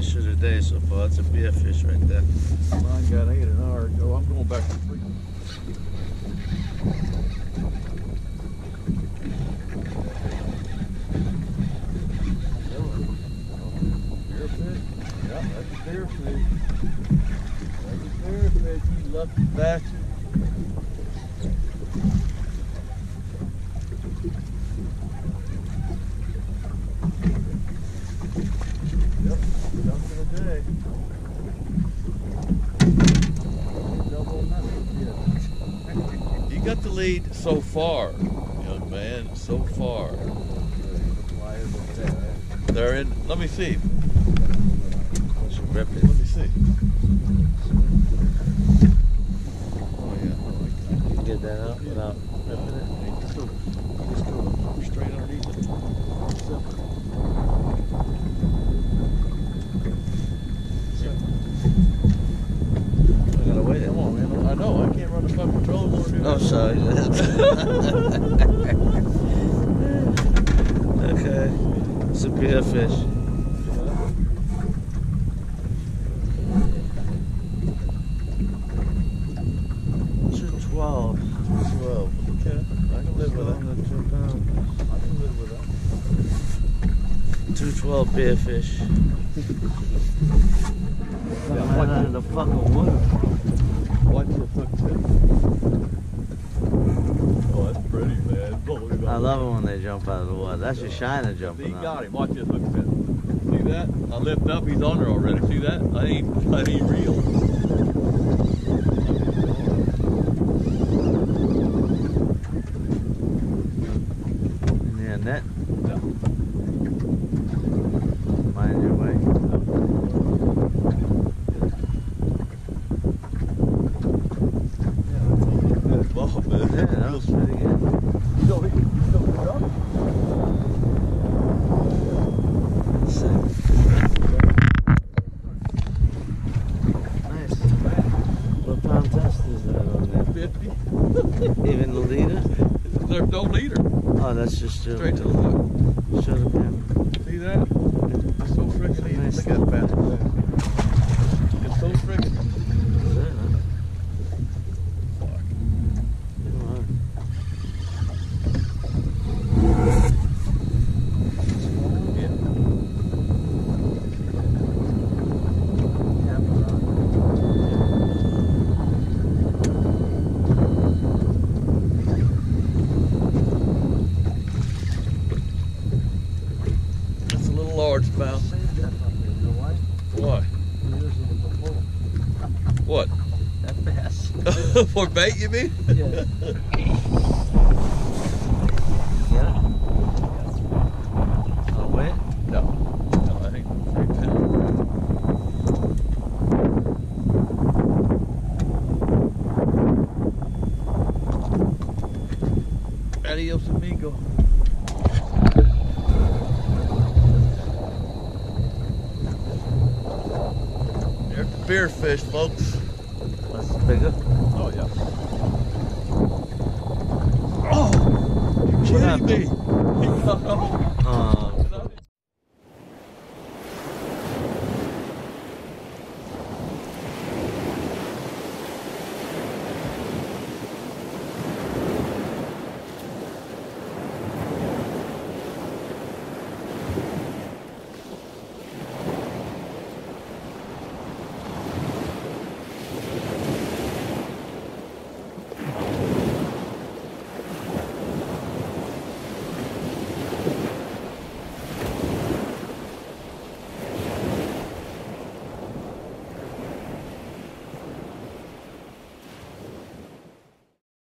fish of the day so far. It's a beer fish right there. Mine got 8 an hour ago. I'm going back to 3. Beer fish? Yeah, that's a beer fish. That's a beer fish, you lucky bastard. Yep, jump for the day. You got the lead so far, young man, so far. They're in, let me see. Let me see. Oh yeah, You can get that out without ripping it. just go straight underneath it. I gotta wait. Come on, man. I know, I can't run the fucking trolling motor. Oh, sorry. Okay. It's a beer fish. $2.12. 12. Okay. I can live with that. I can live with that. $2.12 beer fish. Yeah, Right under the fucking water. Watch your hook tip. Oh, that's pretty, man. I love it when they jump out of the water. That's your shiner jumping He out. got him. Watch his hook tip. See that? I lift up, he's on there already. See that? I ain't real. Yeah, net. Yeah. Mind your way. Well, man. Yeah, that was pretty good. You don't pick up? Nice. What pound test is that on there? 50. Even the leader? There's no leader. Oh, that's just Straight to the hook. Show the camera. See that? It's so freaking easy. Nice. Look at that bastard. It's so freaking easy. Fuck. Come on. Yeah. It's a little large, pal. Why? What? That bass. For bait, you mean? Yeah. Yeah. Oh, wait. No. No, I think 3 pounds. Adios, amigo. There's the beer fish, folks. That's bigger. Oh, yeah. Oh! You're kidding me! He got off.